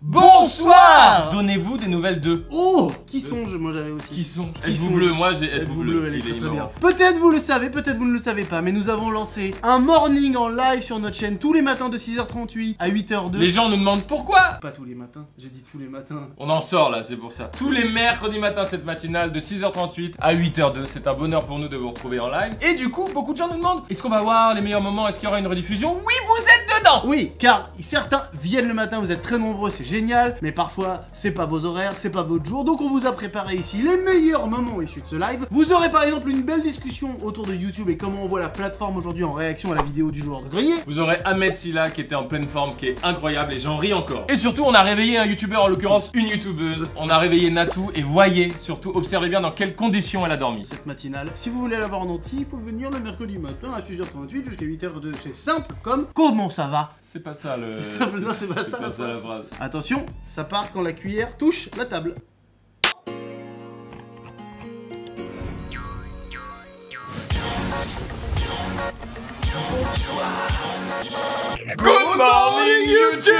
Bonsoir. Donnez-vous des nouvelles d'eux. Oh, qui sont-je? Moi j'avais aussi. Qui sont? Êtes-vous bleu? Moi j'ai êtes-vous bleu. Elle est Il est très bien. immense. Peut-être vous le savez, peut-être vous ne le savez pas, mais nous avons lancé un morning en live sur notre chaîne tous les matins de 6h38 à 8h02. Les gens nous demandent pourquoi. Pas tous les matins, j'ai dit tous les matins. On en sort là, c'est pour ça. Tous les mercredis matins, cette matinale de 6h38 à 8h02. C'est un bonheur pour nous de vous retrouver en live. Et du coup, beaucoup de gens nous demandent, est-ce qu'on va voir les meilleurs moments? Est-ce qu'il y aura une rediffusion? Oui, vous êtes dedans. Oui, car certains viennent le matin, vous êtes très nombreux, c'est génial, mais parfois c'est pas vos horaires, c'est pas votre jour, donc on vous a préparé ici les meilleurs moments issus de ce live. Vous aurez par exemple une belle discussion autour de YouTube et comment on voit la plateforme aujourd'hui en réaction à la vidéo du joueur de grenier. Vous aurez Ahmed Silla qui était en pleine forme, qui est incroyable et j'en ris encore. Et surtout, on a réveillé un youtubeur, en l'occurrence une youtubeuse. On a réveillé Natou et voyez, surtout, observez bien dans quelles conditions elle a dormi. Cette matinale, si vous voulez la voir en entier, il faut venir le mercredi matin à 6h38 jusqu'à 8h02. C'est simple comme comment ça va? C'est pas ça le... C'est simple, non c'est pas ça la phrase. Attention, ça part quand la cuillère touche la table. Good morning YouTube.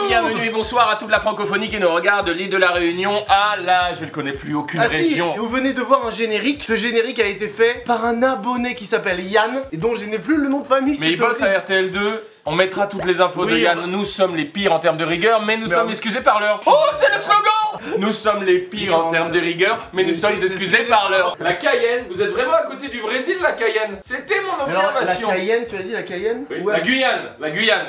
Bienvenue et bonsoir à toute la francophonie qui nous regarde de l'île de la Réunion à la... Je ne connais plus aucune région. Si, vous venez de voir un générique. Ce générique a été fait par un abonné qui s'appelle Yann et dont je n'ai plus le nom de famille. Mais il bosse à RTL2. On mettra toutes les infos de Yann. Nous sommes les pires en termes de rigueur, mais nous sommes excusés par l'heure. Oh, c'est le slogan. Nous sommes les pires en termes de rigueur, mais nous sommes excusés par l'heure. La Cayenne, vous êtes vraiment à côté du Brésil, la Cayenne. C'était mon observation. La Cayenne, tu as dit la Cayenne? Oui, Ouais. la Guyane, la Guyane.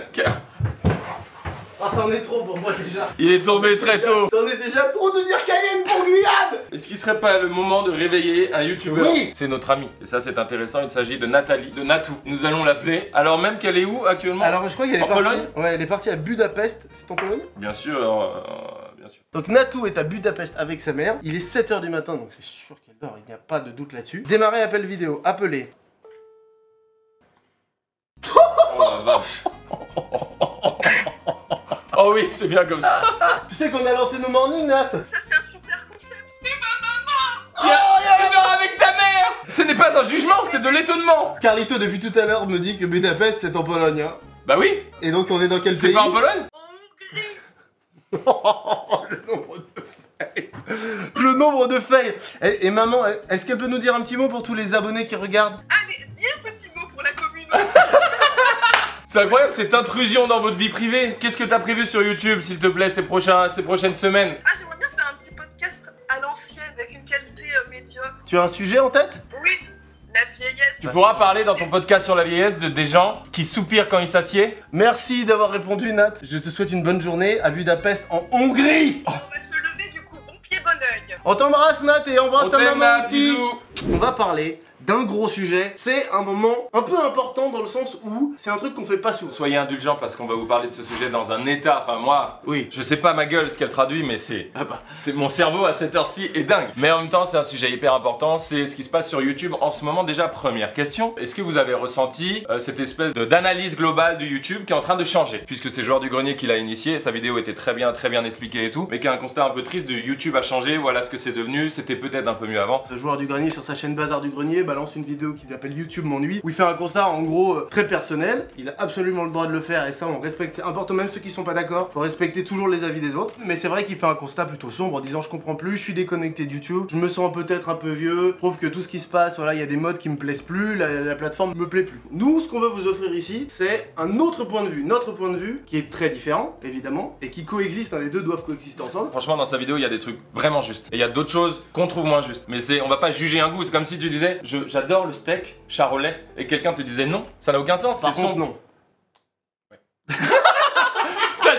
Ah, ça en est trop pour moi déjà. Il est tombé très tôt. Ça en est déjà trop de dire Cayenne pour Guyane. Est-ce qu'il serait pas le moment de réveiller un youtubeur? Oui. C'est notre ami. Et ça c'est intéressant, il s'agit de Nathalie, de Natou. Nous allons l'appeler. Alors même qu'elle est où actuellement? Alors je crois qu'elle est En partie. Pologne. Ouais, elle est partie à Budapest. C'est en Pologne? Bien sûr, bien sûr. Donc Natou est à Budapest avec sa mère. Il est 7h du matin, donc c'est sûr qu'elle dort, il n'y a pas de doute là-dessus. Démarrer appel vidéo, appelez. Oh la vache. Oh oui, c'est bien comme ça. Tu sais qu'on a lancé nos mornings, Nat? Ça c'est un super concept. Tu dors avec ta mère. Ce n'est pas un jugement, c'est de l'étonnement. Carlito depuis tout à l'heure me dit que Budapest c'est en Pologne, hein. Bah oui. Et donc on est dans quel C'est pays? pas en Pologne? En Hongrie. Le nombre de fails. Le nombre de fails. Et maman, est-ce qu'elle peut nous dire un petit mot pour tous les abonnés qui regardent? Allez, dis un petit mot pour la commune. C'est incroyable cette intrusion dans votre vie privée. Qu'est-ce que t'as prévu sur YouTube, s'il te plaît, ces prochaines semaines? Ah, j'aimerais bien faire un petit podcast à l'ancienne avec une qualité médiocre. Tu as un sujet en tête? Oui, la vieillesse. Tu pourras parler dans ton podcast sur la vieillesse de des gens qui soupirent quand ils s'assiedent. Merci d'avoir répondu, Nat. Je te souhaite une bonne journée à Budapest en Hongrie. On va se lever du coup, bon pied, bon oeil. On t'embrasse, Nat, et embrasse On ta t'aime, maman Nat, aussi. bisous. On va parler d'un gros sujet. C'est un moment un peu important dans le sens où c'est un truc qu'on fait pas souvent. Soyez indulgents parce qu'on va vous parler de ce sujet dans un état. Enfin moi, Oui. je sais pas ma gueule ce qu'elle traduit, mais c'est mon cerveau à cette heure-ci est dingue. Mais en même temps, c'est un sujet hyper important. C'est ce qui se passe sur YouTube en ce moment. Déjà, première question. Est-ce que vous avez ressenti cette espèce d'analyse globale du YouTube qui est en train de changer? Puisque c'est Joueur du Grenier qui l'a initié. Sa vidéo était très bien expliquée et tout. Mais qui a un constat un peu triste de YouTube a changé. Voilà ce que c'est devenu. C'était peut-être un peu mieux avant. Le joueur du grenier sur sa chaîne Bazar du Grenier balance une vidéo qui s'appelle YouTube m'ennuie où il fait un constat en gros très personnel. Il a absolument le droit de le faire et ça on respecte, c'est important même ceux qui sont pas d'accord. Faut respecter toujours les avis des autres. Mais c'est vrai qu'il fait un constat plutôt sombre en disant je comprends plus, je suis déconnecté de YouTube, je me sens peut-être un peu vieux, je trouve que tout ce qui se passe, voilà, il y a des modes qui me plaisent plus, la plateforme me plaît plus. Nous ce qu'on veut vous offrir ici c'est un autre point de vue, notre point de vue qui est très différent évidemment et qui coexiste, hein, les deux doivent coexister ensemble. Franchement, dans sa vidéo, il y a des trucs vraiment justes. Et il y a d'autres choses qu'on trouve moins justes. Mais on va pas juger un goût. C'est comme si tu disais, j'adore le steak charolais, et quelqu'un te disait non. Ça n'a aucun sens. Par contre non.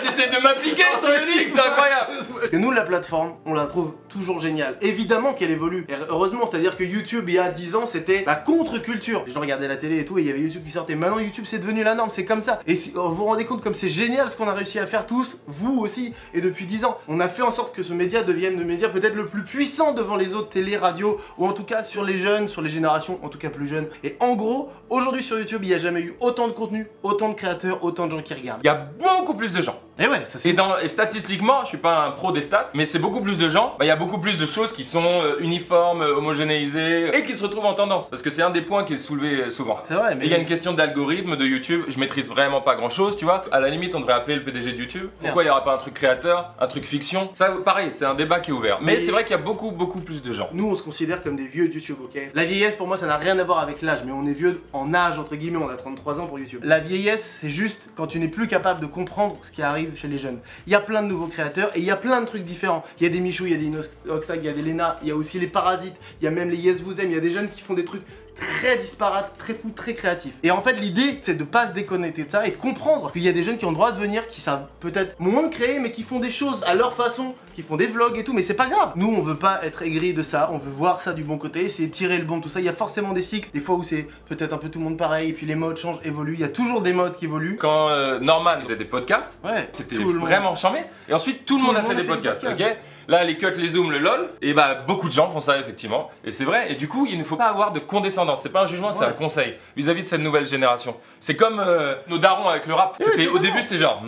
J'essaie de m'appliquer, tu me dis que c'est incroyable. Que nous, la plateforme, on la trouve toujours géniale. Évidemment qu'elle évolue. Et heureusement, c'est-à-dire que YouTube, il y a 10 ans, c'était la contre-culture. Les gens regardaient la télé et tout, et il y avait YouTube qui sortait. Maintenant, YouTube, c'est devenu la norme, c'est comme ça. Et si, vous vous rendez compte comme c'est génial ce qu'on a réussi à faire tous, vous aussi, et depuis 10 ans. On a fait en sorte que ce média devienne le média peut-être le plus puissant devant les autres télé, radio, ou en tout cas sur les jeunes, sur les générations, en tout cas plus jeunes. Et en gros, aujourd'hui sur YouTube, il n'y a jamais eu autant de contenu, autant de créateurs, autant de gens qui regardent. Il y a beaucoup plus de gens Et ouais, ça c'est. Et statistiquement, je suis pas un pro des stats, mais c'est beaucoup plus de gens, il y a beaucoup plus de choses qui sont uniformes, homogénéisées et qui se retrouvent en tendance. Parce que c'est un des points qui est soulevé souvent. C'est vrai, mais. Il y a une question d'algorithme de YouTube, je maîtrise vraiment pas grand chose, tu vois. À la limite, on devrait appeler le PDG de YouTube. Pourquoi il y aurait pas un truc créateur, un truc fiction? Ça, pareil, c'est un débat qui est ouvert. Mais c'est vrai qu'il y a beaucoup plus de gens. Nous, on se considère comme des vieux de YouTube, ok? La vieillesse, pour moi, ça n'a rien à voir avec l'âge, mais on est vieux en âge, entre guillemets, on a 33 ans pour YouTube. La vieillesse, c'est juste quand tu n'es plus capable de comprendre ce qui arrive chez les jeunes. Il y a plein de nouveaux créateurs et il y a plein de trucs différents. Il y a des Michou, il y a des Inoxtag, il y a des Lena, il y a aussi les Parasites, il y a même les Yes Vous Aime, il y a des jeunes qui font des trucs très disparates, très fous, très créatifs. Et en fait, l'idée, c'est de pas se déconnecter de ça et de comprendre qu'il y a des jeunes qui ont le droit de venir, qui savent peut-être moins créer, mais qui font des choses à leur façon, qui font des vlogs et tout, mais c'est pas grave. Nous, on veut pas être aigris de ça, on veut voir ça du bon côté, essayer de tirer le bon, tout ça. Il y a forcément des cycles, des fois où c'est peut-être un peu tout le monde pareil, et puis les modes changent, évoluent. Il y a toujours des modes qui évoluent. Quand Norman faisait des podcasts, ouais, c'était vraiment charmé. Et ensuite, tout le monde a fait des podcasts, ok? Là, les cuts, les zooms, le lol, et bah beaucoup de gens font ça effectivement, et c'est vrai. Et du coup, il ne faut pas avoir de condescendance. C'est pas un jugement, c'est un conseil vis-à-vis de cette nouvelle génération. C'est comme nos darons avec le rap. C'était au début, c'était genre.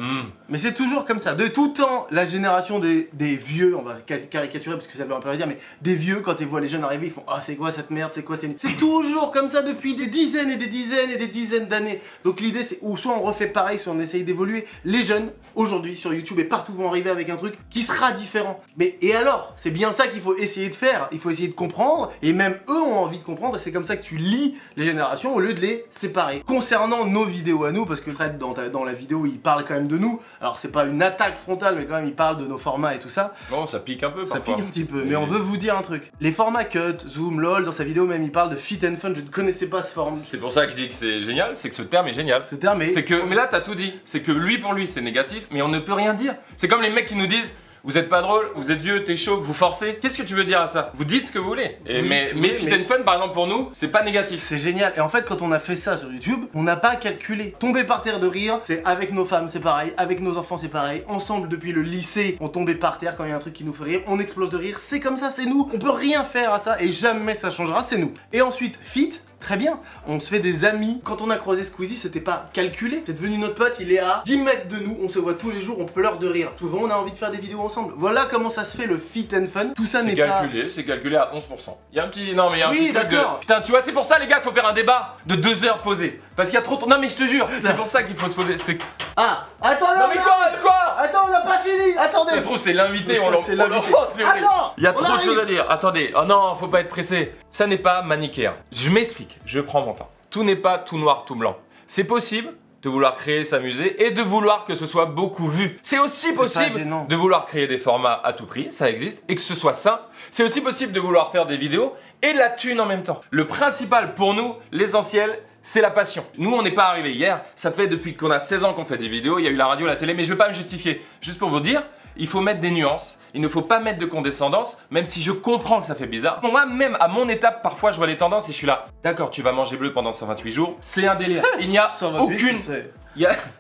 Mais c'est toujours comme ça. De tout temps, la génération des vieux, on va caricaturer parce que ça veut un peu rien dire, mais des vieux, quand ils voient les jeunes arriver, ils font ah c'est quoi cette merde, c'est quoi c'est toujours comme ça depuis des dizaines et des dizaines et des dizaines d'années. Donc l'idée c'est ou soit on refait pareil, soit on essaye d'évoluer. Les jeunes aujourd'hui sur YouTube et partout vont arriver avec un truc qui sera différent. Mais et alors, c'est bien ça qu'il faut essayer de faire. Il faut essayer de comprendre et même eux ont envie de comprendre et c'est comme ça que tu lis les générations au lieu de les séparer. Concernant nos vidéos à nous, parce que Fred dans la vidéo il parle quand même de nous. Alors c'est pas une attaque frontale mais quand même il parle de nos formats et tout ça. Bon, ça pique un peu parfois. Ça pique un petit peu, mais on veut vous dire un truc. Les formats cut, zoom, lol, dans sa vidéo même il parle de fit and fun, je ne connaissais pas ce format. C'est pour ça que je dis que c'est génial, c'est que ce terme est génial. Ce terme est... C'est que, mais là t'as tout dit, c'est que lui pour lui c'est négatif, mais on ne peut rien dire. C'est comme les mecs qui nous disent vous êtes pas drôle, vous êtes vieux, t'es chaud, vous forcez. Qu'est-ce que tu veux dire à ça? Vous dites ce que vous voulez. Et mais fit and fun par exemple pour nous, c'est pas négatif. C'est génial. Et en fait quand on a fait ça sur YouTube, on n'a pas calculé. Tomber par terre de rire, c'est avec nos femmes c'est pareil, avec nos enfants c'est pareil. Ensemble depuis le lycée, on tombait par terre quand il y a un truc qui nous fait rire, on explose de rire. C'est comme ça, c'est nous. On peut rien faire à ça et jamais ça changera, c'est nous. Et ensuite, fit. Très bien, on se fait des amis. Quand on a croisé Squeezie, c'était pas calculé. C'est devenu notre pote, il est à 10 mètres de nous, on se voit tous les jours, on pleure de rire. Souvent, on a envie de faire des vidéos ensemble. Voilà comment ça se fait le fit and fun. Tout ça n'est pas... C'est calculé à 11%. Il y a un petit... Non mais il y a un petit truc de... d'accord. Putain, tu vois, c'est pour ça les gars qu'il faut faire un débat de 2 heures posé. Parce qu'il y a trop... Non mais je te jure, c'est pour ça qu'il faut se poser. Ah, attends, non mais quoi? Attends, on n'a pas fini. Attendez. Ça se trouve, c'est l'invité, c'est l'invité. Attends, il y a trop de choses à dire. Attendez, oh non, faut pas être pressé. Ça n'est pas manichéen. Je m'explique, je prends mon temps. Tout n'est pas tout noir, tout blanc. C'est possible de vouloir créer, s'amuser et de vouloir que ce soit beaucoup vu. C'est aussi possible de vouloir créer des formats à tout prix, ça existe, et que ce soit sain. C'est aussi possible de vouloir faire des vidéos et la thune en même temps. Le principal pour nous, l'essentiel, c'est la passion. Nous, on n'est pas arrivé hier, ça fait depuis qu'on a 16 ans qu'on fait des vidéos, il y a eu la radio, la télé, mais je ne vais pas me justifier. Juste pour vous dire, il faut mettre des nuances. Il ne faut pas mettre de condescendance, même si je comprends que ça fait bizarre. Moi, même à mon étape, parfois, je vois les tendances et je suis là. D'accord, tu vas manger bleu pendant 128 jours. C'est un délire. Il n'y a 128, aucune...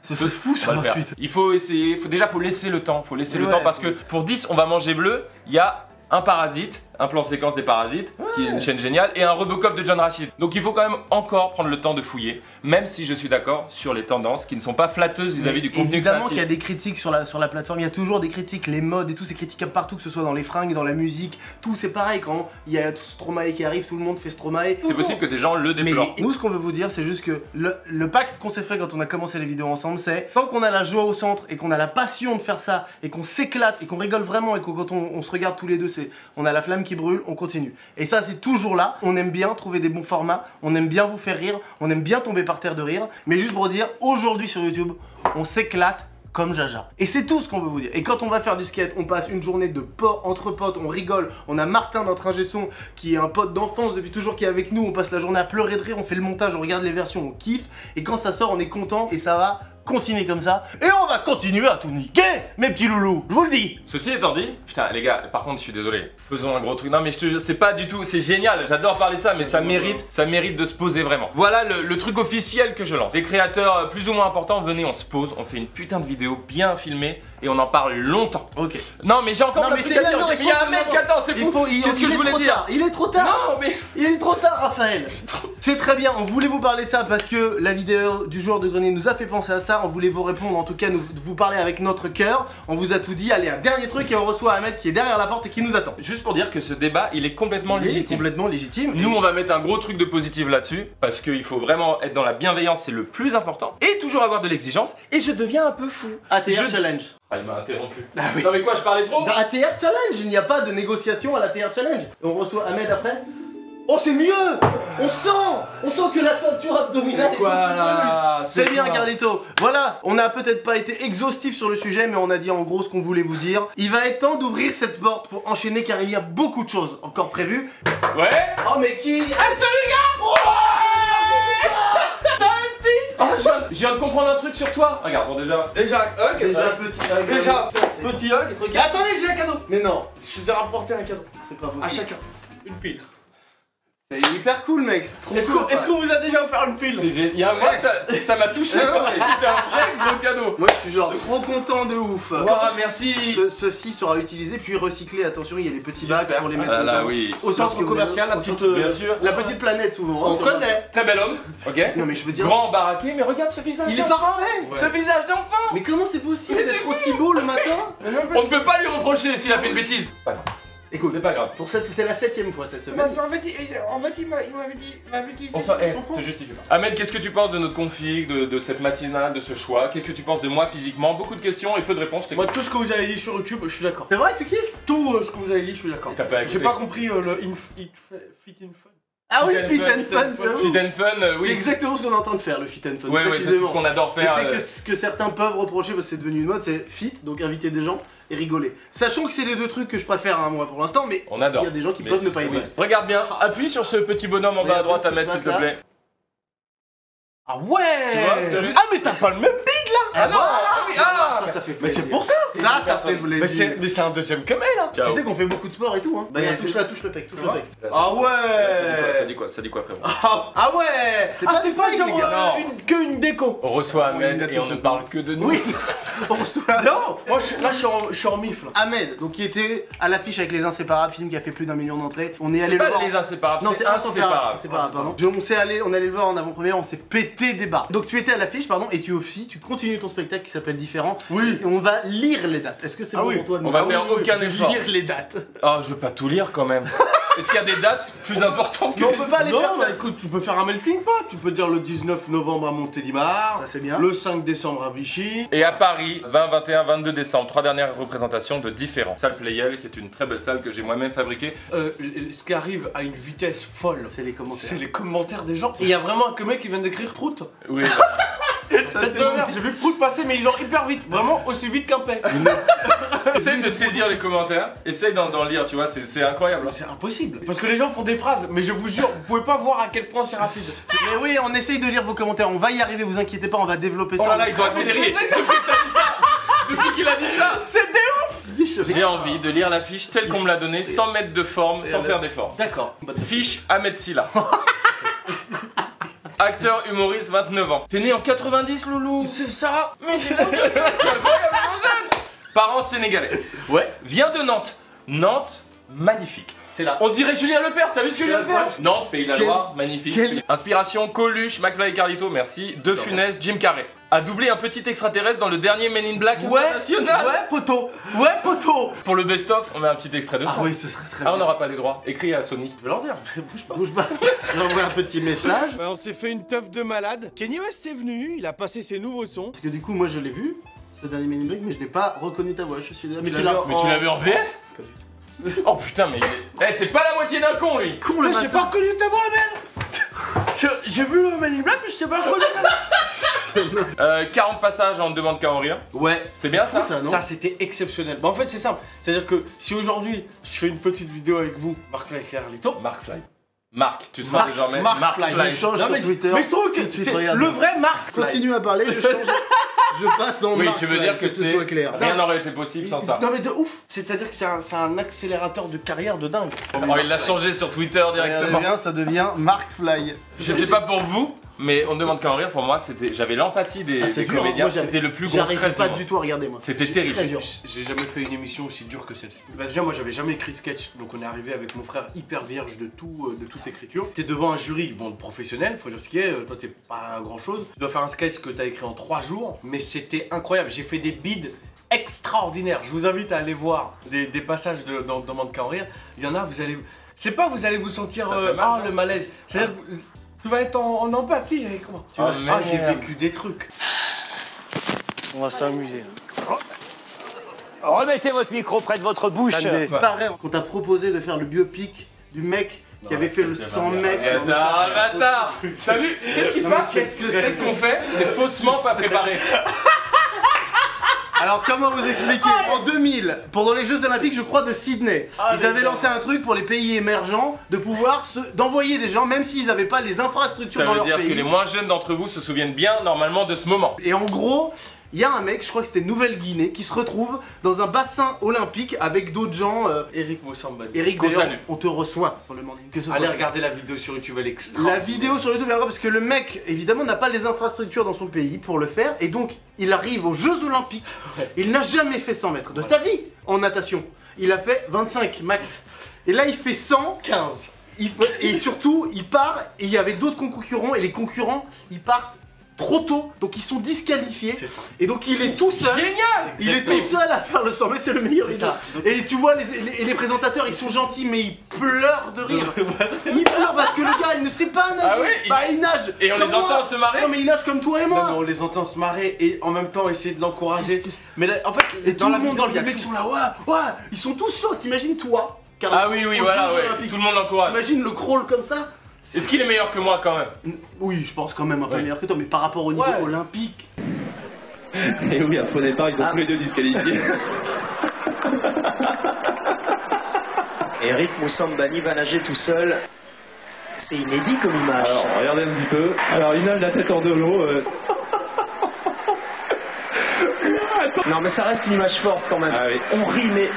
C'est fou, 128. Il faut essayer. Déjà, faut laisser le temps. Faut laisser le temps parce que pour 10, on va manger bleu. Il y a un parasite, un plan séquence des parasites, qui est une chaîne géniale, et un Robocop de John Rachid. Donc il faut quand même encore prendre le temps de fouiller, même si je suis d'accord sur les tendances qui ne sont pas flatteuses vis-à-vis du contenu créatif. Évidemment qu'il y a des critiques sur la plateforme, il y a toujours des critiques, les modes et tout, c'est critiquable partout, que ce soit dans les fringues, dans la musique, tout c'est pareil, quand il y a Stromae qui arrive, tout le monde fait Stromae. C'est possible que des gens le déplorent. Mais nous ce qu'on veut vous dire, c'est juste que le pacte qu'on s'est fait quand on a commencé les vidéos ensemble, c'est tant qu'on a la joie au centre et qu'on a la passion de faire ça, et qu'on s'éclate, et qu'on rigole vraiment, et quand on se regarde tous les deux, on a la flamme qui brûle, on continue. Et ça c'est toujours là, on aime bien trouver des bons formats, on aime bien vous faire rire, on aime bien tomber par terre de rire, mais juste pour dire, aujourd'hui sur YouTube, on s'éclate comme Jaja. Et c'est tout ce qu'on veut vous dire. Et quand on va faire du skate, on passe une journée de entre potes, on rigole, on a Martin, notre ingé son, qui est un pote d'enfance depuis toujours, qui est avec nous, on passe la journée à pleurer de rire, on fait le montage, on regarde les versions, on kiffe, et quand ça sort, on est content, et ça va continuer comme ça, et on va continuer à tout niquer, mes petits loulous, je vous le dis. Ceci étant dit, putain les gars, par contre je suis désolé, faisons un gros truc. Non mais je te jure, c'est pas du tout, c'est génial, j'adore parler de ça, mais ça mérite de se poser vraiment. Voilà le truc officiel que je lance. Des créateurs plus ou moins importants, venez, on se pose, on fait une putain de vidéo bien filmée et on en parle longtemps. Ok. Non mais j'ai encore plein de trucs à dire, mais il y a un mec qui attend, c'est fou. Qu'est-ce que je voulais dire? Il est trop tard. Non mais... Il est trop tard, Raphaël. C'est très bien, on voulait vous parler de ça parce que la vidéo du joueur de grenier nous a fait penser à ça. ça, on voulait vous répondre, en tout cas vous parler avec notre cœur. On vous a tout dit, allez un dernier truc et on reçoit Ahmed qui est derrière la porte et qui nous attend. Juste pour dire que ce débat, il est complètement légitime. Complètement légitime. Nous, on va mettre un gros truc de positif là-dessus, parce qu'il faut vraiment être dans la bienveillance, c'est le plus important, et toujours avoir de l'exigence, et je deviens un peu fou. ATR Challenge. Ah, il m'a interrompu. Ah oui. Non mais quoi, je parlais trop? Dans ATR Challenge, il n'y a pas de négociation à l'ATR Challenge. On reçoit Ahmed après. Oh c'est mieux. On sent que la ceinture abdominale. C'est quoi là? C'est bien Carlito. Voilà, on n'a peut-être pas été exhaustif sur le sujet, mais on a dit en gros ce qu'on voulait vous dire. Il va être temps d'ouvrir cette porte pour enchaîner car il y a beaucoup de choses encore prévues. Ouais. Oh mais qui? Ah salut les gars. Ça un petit. Oh je viens de comprendre un truc sur toi. Regarde, bon déjà Petit hug. Petit hug. Regarde. Attendez, j'ai un cadeau. Mais non, Je vous ai rapporté un cadeau. c'est pas possible. À chacun. Une pile. C'est hyper cool mec, c'est trop cool. Est-ce qu'on vous a déjà offert une pile? il y a un mois ça m'a touché quoi. Et c'était un vrai gros cadeau. Moi je suis genre trop content de ouf. Wow, merci. Ceci sera utilisé puis recyclé, attention il y a les petits bacs J'espère. pour les mettre Ah là dedans. oui. Au centre commercial, la petite. Bien sûr. La petite planète souvent. On connaît. Très bel homme, ok. Non mais je veux dire... Grand baraqué, mais regarde ce visage. Il est d'enfant. parfait. Ce visage d'enfant. Mais comment c'est possible Mais d'être c'est aussi beau le matin? On ne peut pas lui reprocher s'il a fait une bêtise. Pas grave. Écoute, C'est pas grave. pour cette, c'est la 7ème fois cette semaine. En fait, il m'avait dit. On s'en te justifie pas. Ahmed, qu'est-ce que tu penses de notre config, de cette matinale, de ce choix? Qu'est-ce que tu penses de moi physiquement? Beaucoup de questions et peu de réponses. Moi, tout ce que vous avez dit sur YouTube, je suis d'accord. C'est vrai, tu kiffes? Tout ce que vous avez dit, je suis d'accord. T'as pas écouté. J'ai pas compris le fit in fun. Ah oui, Fit fit and and fun, j'avoue. Fit and fun, C'est oui. exactement ce qu'on est en train de faire, le fit and fun. Ouais, ouais, c'est ce précisément. qu'on adore Et faire. c'est que ce que certains peuvent reprocher parce que c'est devenu une mode, c'est fit, donc inviter des gens et rigoler. Sachant que c'est les deux trucs que je préfère hein, moi pour l'instant, mais On adore. il y a des gens qui Mais peuvent ne pas aimer. oui. Regarde bien, appuie sur ce petit bonhomme en bas à droite, Regarde ce Ahmed, qui s'il se te passe plaît. Ah ouais. Tu vois, t'as vu? Ah mais t'as pas le même bide là. Ah non, ah oui, ah. Ça fait Mais plaisir. c'est pour ça. Ça fait plaisir. Mais c'est un deuxième que mai là. Ciao. Tu sais qu'on fait beaucoup de sport et tout hein. Bah, Mais touche le pec, touche le pec. Ah ouais. Ça dit quoi, frérot? Ah ouais. C'est pas C'est des pas fake, genre les gars. que une déco. On reçoit Oui, Ahmed il a et tout on ne compris. parle que de nous. Oui, on reçoit Non, moi je suis en mif là. Ahmed, donc qui était à l'affiche avec Les Inséparables, film qui a fait plus d'1 million d'entrées. On est allé C'est le pas voir. voir. les inséparables, Non, c'est inséparable. pardon. On est allé le voir en avant-première, on s'est pété des barres. Donc tu étais à l'affiche, pardon, et tu continues ton spectacle qui s'appelle Différent. Oui. Et on va lire les dates. Est-ce que c'est Ah bon oui. pour toi de On nous va dire faire aucun effort. Lire les dates. Oh, je veux pas tout lire quand même. Est-ce qu'il y a des dates plus importantes que Mais on les peut pas aller Non, faire bah ça. écoute, tu peux faire un melting pot. Tu peux dire le 19 novembre à Montélimar, Ça c'est bien. le 5 décembre à Vichy. Et à Paris, 20, 21, 22 décembre, 3 dernières représentations de Différents. Salle Playel, qui est une très belle salle que j'ai moi-même fabriquée. Ce qui arrive à une vitesse folle, C'est les commentaires. c'est les commentaires des gens. Et il y a vraiment un mec qui vient d'écrire Prout. Oui, Ça, Tête c'est de bon. merde, j'ai vu Prout passer, mais genre hyper vite. Vraiment aussi vite qu'un paix. essaye de saisir les commentaires, essaye d'en lire, tu vois, c'est incroyable. C'est impossible. Parce que les gens font des phrases, mais je vous jure, vous pouvez pas voir à quel point c'est rapide. Mais oui, on essaye de lire vos commentaires, on va y arriver, vous inquiétez pas, on va développer ça. Oh là là, ils ont accéléré. Depuis que t'as dit ça, depuis qu'il a dit ça, j'ai envie de lire la fiche telle qu'on me l'a donnée, sans mettre de forme, sans faire d'effort. D'accord. Fiche Ahmed Silla. Acteur, humoriste, 29 ans. T'es né en 90, Loulou? C'est ça. Mais c'est incroyablement jeune. Parents sénégalais. Ouais. Vient de Nantes. Nantes, magnifique. C'est là. On dirait Julien Lepers, t'as vu ce que je viens de faire? Nantes, Pays de la Quel- Loire, magnifique. quel- Inspiration, Coluche, McFly et Carlito, merci. De Funès, Jim Carrey. A doublé un petit extraterrestre dans le dernier Men in Black international. Ouais, poteau. Ouais, poteau. Pour le best-of, on met un petit extrait de ça. Ah oui, ce serait très Ah, on bien. n'aura pas les droits. Écris à Sony. Je vais leur dire, bouge pas. Bouge pas. J'envoie un petit message. On s'est fait une teuf de malade. Kenny West est venu, il a passé ses nouveaux sons. Parce que du coup, moi je l'ai vu, ce dernier Men in Black, mais je n'ai pas reconnu ta voix. Je suis là. Mais tu tu l'as l'as- Mais tu l'as vu en VF? Oh putain, mais il est... Eh, c'est pas la moitié d'un con, lui. con le Putain, j'ai matin. pas reconnu ta voix, merde. J'ai vu le Man in Black, mais je t'ai pas reconnu. 40 passages en demande qu'à en rire. Ouais. C'était bien ça? Ça, non Ça c'était exceptionnel. Bah en fait c'est simple, c'est-à-dire que si aujourd'hui je fais une petite vidéo avec vous, Marc et Carlito, Mark Fly. Marc, tu seras désormais Mark Mark Fly. Fly. Je change Non, sur mais, Twitter. mais je trouve Tout que de suite, c'est regarde. le vrai Marc Fly. Continue à parler, je change. Je passe en Oui, Mark tu veux Fly, dire que ce c'est. soit clair. Rien n'aurait été possible sans ça. Non mais de ouf. C'est-à-dire que c'est un accélérateur de carrière de dingue. Oh, il l'a changé sur Twitter directement. Regardez bien, ça devient Mark Fly. Je sais pas pour vous, mais on ne demande qu'à en rire. Pour moi, j'avais l'empathie des C'est dur, comédiens. hein. Moi, C'était le plus gros J'arrive stress pas du du monde. tout à regarder moi. C'était Très terrible. dur. J'ai jamais fait une émission aussi dure que celle-ci. Bah déjà moi j'avais jamais écrit sketch, donc on est arrivé avec mon frère hyper vierge de toute écriture. T'es devant un jury, bon de professionnel, faut dire ce qui est, toi t'es pas grand chose. Tu dois faire un sketch que t'as écrit en 3 jours, mais c'était incroyable, j'ai fait des bides extraordinaires. Je vous invite à aller voir des passages dans Mannequin en rire. Il y en a, vous allez... C'est pas vous allez vous sentir, Ça fait mal, ah non le malaise, c'est-à-dire que tu vas être en empathie avec moi. Tu Oh, vois, ah j'ai merde. vécu des trucs. On va s'amuser. Remettez votre micro près de votre bouche. Il paraît qu'on t'a proposé de faire le biopic du mec qui avait fait le 100 mètres. Bâtard. Salut. Qu'est-ce qui se passe? Qu'est-ce qu'on fait? C'est faussement pas préparé. Alors comment vous expliquer? En 2000, pendant les Jeux Olympiques, je crois de Sydney, ils avaient lancé un truc pour les pays émergents de pouvoir d'envoyer des gens, même s'ils n'avaient pas les infrastructures Ça dans veut leur dire pays. que les moins jeunes d'entre vous se souviennent bien normalement de ce moment. Et en gros, il y a un mec, je crois que c'était Nouvelle-Guinée, qui se retrouve dans un bassin olympique avec d'autres gens. Eric Moussambani. Eric, Qu'on d'ailleurs, salue. on te reçoit dans le Morning. Que ce soit Allez regarder la vidéo sur YouTube, elle est extra. la vidéo sur YouTube, parce que le mec, évidemment, n'a pas les infrastructures dans son pays pour le faire, et donc il arrive aux Jeux Olympiques. Il n'a jamais fait 100 mètres de sa vie en natation. Il a fait 25 max. Et là, il fait 100. 15. Et surtout, il part, et il y avait d'autres concurrents, et les concurrents, ils partent trop tôt, donc ils sont disqualifiés. C'est ça. Et donc il est tout seul. Génial. Il est tout seul à faire le 100 mètres, c'est le meilleur. C'est ça. Et tu vois, les présentateurs, ils sont gentils, mais ils pleurent de rire. Ils pleurent parce que le gars, il ne sait pas nager. Ah oui, Bah, il nage. Et on comme les entend moi. se marrer. Non, mais il nage comme toi et Non, mais moi. on les entend se marrer et en même temps essayer de l'encourager. Mais là, en fait, Et tout le monde vidéo, dans le il y a public tout. sont là, ouais, ouais. Ils sont tous chauds. T'imagines toi, Ah oui, oui, aux voilà, Jeux ouais. Olympiques. Tout le monde l'encourage. T'imagines le crawl comme ça. Est-ce qu'il est meilleur que moi quand même? Oui, je pense quand même un peu Oui. meilleur que toi, mais par rapport au niveau Ouais. olympique. Et oui, à faux départ, ils sont tous les deux disqualifiés. Eric Moussambani va nager tout seul. C'est inédit comme image. Alors, regardez un petit peu. Alors, il nage la tête hors de l'eau. Non mais ça reste une image forte quand même. Ah oui. On rit mais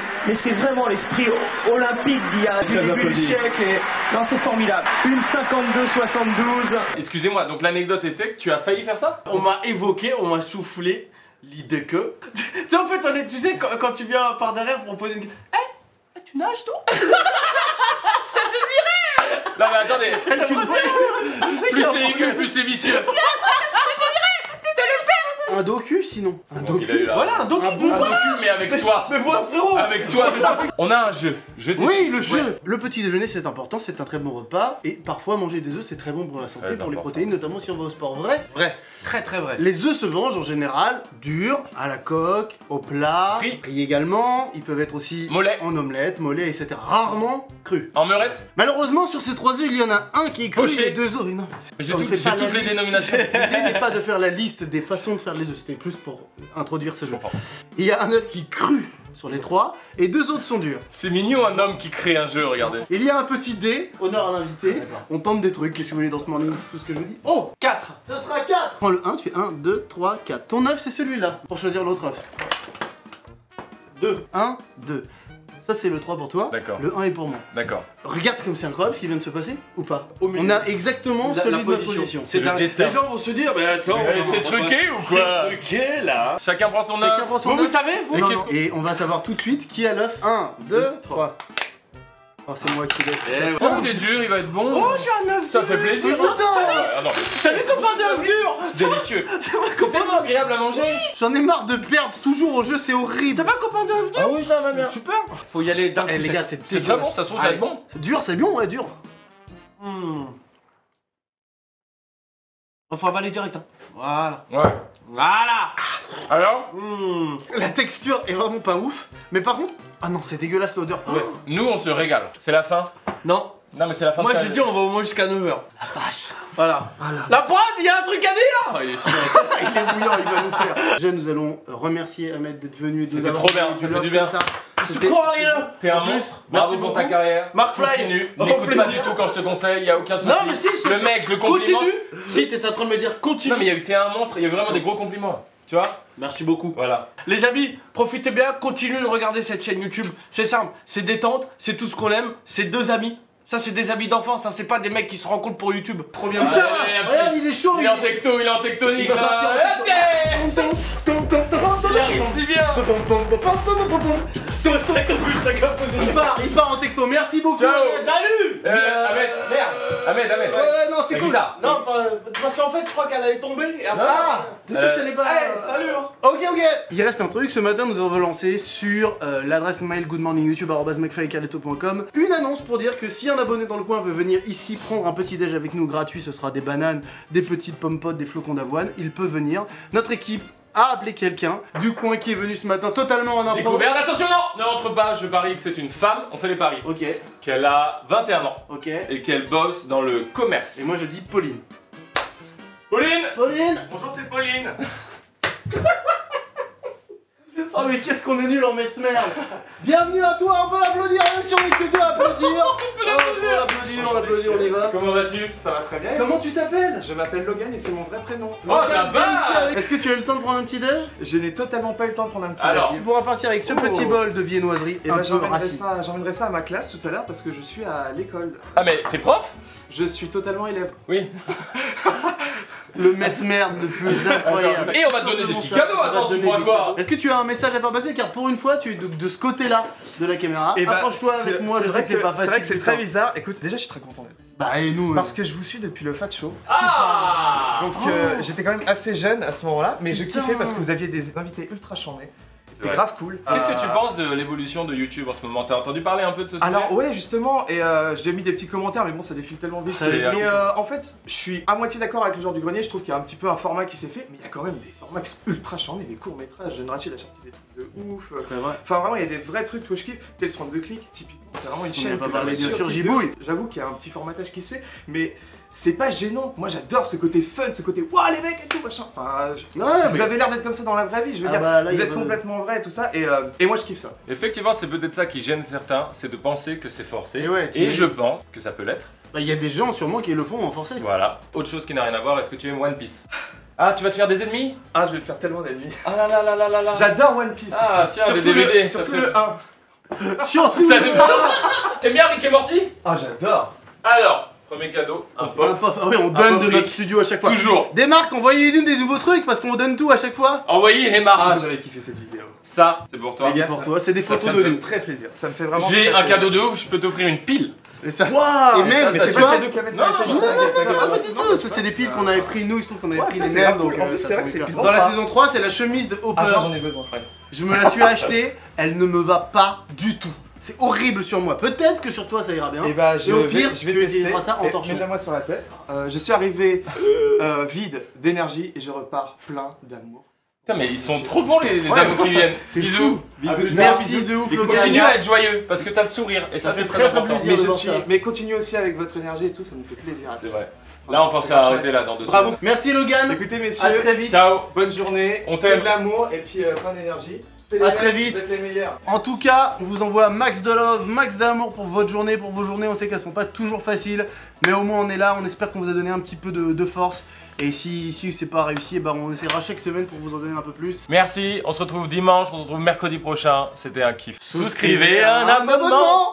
c'est vraiment l'esprit olympique d'il y a du Très début du applaudi. siècle et... Non c'est formidable. Une 52-72. Excusez-moi, donc l'anecdote était que tu as failli faire ça? On m'a évoqué, on m'a soufflé l'idée que. Tu sais, en fait, tu sais, quand tu viens par derrière pour poser une. Eh, tu nages toi? Non mais attendez. Plus c'est aigu, plus c'est vicieux. Un docu sinon. Un Donc, il a eu la- Voilà, donc Un bon Un docu, mais avec toi. Mais voilà, frérot! Avec toi. On a un jeu. Je t'explique. Oui, le jeu. Ouais. Le petit déjeuner, c'est important, c'est un très bon repas. Et parfois, manger des œufs, c'est très bon pour la santé, Très pour les important. protéines, notamment si on va au sport. Vrai. Vrai, très très vrai. Les œufs se mangent en général durs, à la coque, au plat, Frits. également. Ils peuvent être aussi Mollet. en omelette, mollet, etc. Rarement crus. En meurette. Malheureusement, sur ces 3 œufs, il y en a un qui est cru Poché. et 2 autres. Non, J'ai on ne fait j'ai pas la toutes les liste. dénominations. L'idée n'est pas de faire la liste des façons de faire les œufs, c'était plus pour introduire ce Je jeu. comprends. Il y a un œuf qui est cru sur les 3 et 2 autres sont durs. C'est mignon un homme qui crée un jeu, regardez. Il y a un petit dé, honneur à l'invité. On tente des trucs, qu'est-ce que vous voulez dans ce morning, tout ce que je vous dis. Oh, 4. ce sera 4. Prends le 1, tu fais 1, 2, 3, 4. Ton œuf, c'est celui-là, pour choisir l'autre œuf. 2. 1, 2. Ça, c'est le 3 pour toi. D'accord. Le 1 est pour moi. D'accord. Regarde comme c'est incroyable ce qui vient de se passer, ou pas? Au milieu. On a exactement celui de notre position. C'est le dingue. destin. Les gens vont se dire, mais attends, C'est truqué ou quoi? C'est truqué là. Chacun prend son Chacun œuf. prend son Vous œuf. savez, vous Mais Non, qu'est-ce non, qu'on- et on va savoir tout de suite qui a l'œuf. 1, 2, 3. Oh, c'est moi qui l'ai. Eh, Oh, il est dur, il va être bon. Oh, j'ai un œuf Ça fait plaisir. Putain. Ah non, mais Salut copain d'œuf dur. délicieux. C'est tellement agréable à manger. J'en ai marre de perdre toujours au jeu, c'est horrible. Ça va copain d'œuf dur? Ah oui, ça va bien. Super. Faut y aller d'un coup Eh, les sec. gars, c'est C'est très dégueulasse. bon, ça se trouve, ça va être bon. Dur, c'est bon, ouais, dur. Faut avaler direct, hein. Voilà. Ouais. Voilà. Alors, La texture est vraiment pas ouf, mais par contre, ah non, c'est dégueulasse l'odeur. Ouais. nous on se régale. C'est la fin. Non. Non, mais c'est la fin. Moi c'est j'ai la- dit on va au moins jusqu'à 9h. La vache. Voilà. Voilà. La prod, il y a un truc à dire. Oh, il est chiant. Il est bouillant, il va nous faire. Déjà, nous allons remercier Ahmed d'être venu et de nous C'était avoir trop bien, donné ça fait love du bien. comme ça. Tu C'était- crois à rien. T'es un En plus, monstre. merci Bravo pour ta beaucoup. carrière. Mark Fly. Continue. Au N'écoute pas plaisir. du tout quand je te conseille, y a aucun souci. Non mais si, je te Le mec, je le complimente. Continue. Si t'es en train de me dire continue. Non, mais t'es un monstre, il y a eu vraiment des gros compliments. Tu vois? Merci beaucoup. Voilà. Les amis, profitez bien, continuez de regarder cette chaîne YouTube. C'est simple, c'est détente, c'est tout ce qu'on aime, c'est deux amis. Ça, c'est des amis d'enfance, hein, c'est pas des mecs qui se rencontrent pour YouTube. Trop bien. Putain, Regarde, il est chaud. il est en texto, il est en tectonique Il va partir en là. tecto. Ok. Il arrive si bien. Il part en texto. Merci beaucoup. Ciao. Salut. Ahmed, merde. Ahmed. Ouais, non, c'est La cool. guitare. Non, parce qu'en fait, je crois qu'elle allait tomber. Et après... Ah, t'es sûr qu'elle est pas. salut hein. Ok. Il reste un truc, ce matin nous avons lancé sur l'adresse mail goodmorningyoutube@mcflycarletto.com une annonce pour dire que si un abonné dans le coin veut venir ici prendre un petit déj avec nous gratuit, ce sera des bananes, des petites pommes potes, des flocons d'avoine, il peut venir. Notre équipe a appelé quelqu'un du coin qui est venu ce matin totalement en impro. Découverte, attention non, ne rentre pas, je parie que c'est une femme, on fait les paris. Ok, Qu'elle a 21 ans ok. et qu'elle bosse dans le commerce. Et moi je dis Pauline. Pauline. Pauline. Bonjour, c'est Pauline. Oh mais qu'est-ce qu'on est nul en mesmer. Bienvenue à toi, on peut l'applaudir même si on est que deux à applaudir. On applaudit, on y va. Comment vas-tu? Ça va très bien. Comment tu t'appelles? Je m'appelle Logan et c'est mon vrai prénom. Oh la vache. Est-ce que tu as eu le temps de prendre un petit déj? Je n'ai totalement pas eu le temps de prendre un petit Alors. déj. Tu pourras partir avec ce petit bol de viennoiserie Et un ben, peu raciste. j'emmènerai ça à ma classe tout à l'heure parce que je suis à l'école. Ah mais t'es prof? Je suis totalement élève. Oui. Le mesmer le plus incroyable. Et on va te donner des petits cadeaux, attends, tu crois quoi? Est-ce que tu as un message à faire passer? Car pour une fois, tu es de ce côté-là de la caméra. Et bah, Approche-toi avec moi, je sais que c'est pas facile. C'est vrai que c'est du très tout. bizarre. Écoute, déjà je suis très content d'être ici. Bah et nous Parce que je vous suis depuis le Fat Show. Ah. Donc j'étais quand même assez jeune à ce moment-là, mais je Putain. kiffais parce que vous aviez des invités ultra charmés. C'était Ouais. grave cool. Qu'est-ce que tu penses de l'évolution de YouTube en ce moment? T'as entendu parler un peu de ce sujet? Alors ouais justement, et j'ai mis des petits commentaires mais bon ça défile tellement vite. C'est Mais en fait je suis à moitié d'accord avec le genre du grenier, je trouve qu'il y a un petit peu un format qui s'est fait, mais il y a quand même des formats qui sont ultra charmés, des courts métrages, Jeune Rachid a sorti des trucs de ouf. C'est vrai. Enfin vraiment il y a des vrais trucs que je kiffe, Tales from the Click typiquement, c'est vraiment une On chaîne va que parler je bien sûr surkiffe Gibouille. de- J'avoue qu'il y a un petit formatage qui se fait, mais c'est pas gênant. Moi j'adore ce côté fun, ce côté waouh les mecs et tout machin. Enfin, Ouais, vous mais- avez l'air d'être comme ça dans la vraie vie, je veux Ah dire, bah, là, vous y a êtes pas de- complètement vrai et tout ça, et moi je kiffe ça. Effectivement, c'est peut-être ça qui gêne certains, c'est de penser que c'est forcé. Et ouais, Et t'imagines. je pense que ça peut l'être. Bah il y a des gens sûrement qui le font en forcé. Voilà. Autre chose qui n'a rien à voir, est-ce que tu aimes One Piece? Ah, tu vas te faire des ennemis? Ah je vais te faire tellement d'ennemis. Ah là là là là là là. J'adore One Piece. Ah tiens, les Surtout DVD, le, ça surtout te- le 1. Surtout. Ça dépend. T'aimes bien Rick et Morty? Ah j'adore. Alors, premier cadeau, un Ah, pop. oui, on donne de pop notre Rick. studio à chaque fois. Toujours. Des marques, envoyez-nous des nouveaux trucs parce qu'on donne tout à chaque fois. Envoyez les marques. Ah j'avais kiffé cette vidéo. Ça, c'est pour toi. Les gars, Pour ça- toi, c'est des ça photos fait de Ça me nous. fait très plaisir. Ça me fait vraiment. J'ai très un plaisir. cadeau de ouf, je peux t'offrir une pile. Et ça. Waouh. Et même, mais c'est pas quoi le cadeau qu'avait Non, fait non, juste Non, avec- pas du tout, ça c'est des piles qu'on avait pris nous, il se trouve qu'on avait Ouais, pris putain, les c'est mêmes grave donc cool. En plus, ça c'est vrai tombe que c'est bien. bizarre. Dans la saison 3 c'est la chemise de Ah ça Hopper. j'en ai besoin. Je me la suis achetée, elle ne me va pas du tout. C'est horrible sur moi. Peut-être que sur toi ça ira bien. Et bah je Et au pire, je vais tu tester. utiliseras ça en Et torchon. mets-la-moi sur la tête. Je suis arrivé vide d'énergie et je repars plein d'amour. Putain, mais ils sont trop bons les Ouais. amours qui viennent. C'est Bisous. fou. À plus tard. Merci de ouf Et Logan. continue à être joyeux parce que t'as le sourire et ça Ça c'est fait très très, très important. plaisir. Mais de voir ça. mais continuez aussi avec votre énergie et tout, ça nous fait plaisir. à C'est tous. vrai. Là on pensait à arrêter là dans 2 Bravo. semaines. Merci Logan. Écoutez À messieurs, très vite. Ciao. bonne journée, On t'aime. de l'amour et puis plein d'énergie. À très vite. Vous êtes les meilleurs. En tout cas, on vous envoie max de love, max d'amour pour votre journée, pour vos journées. On sait qu'elles sont pas toujours faciles, mais au moins on est là. On espère qu'on vous a donné un petit peu de force. Et si c'est pas réussi, bah on essaiera chaque semaine pour vous en donner un peu plus. Merci, on se retrouve dimanche, on se retrouve mercredi prochain. C'était un kiff. Souscrivez à un abonnement.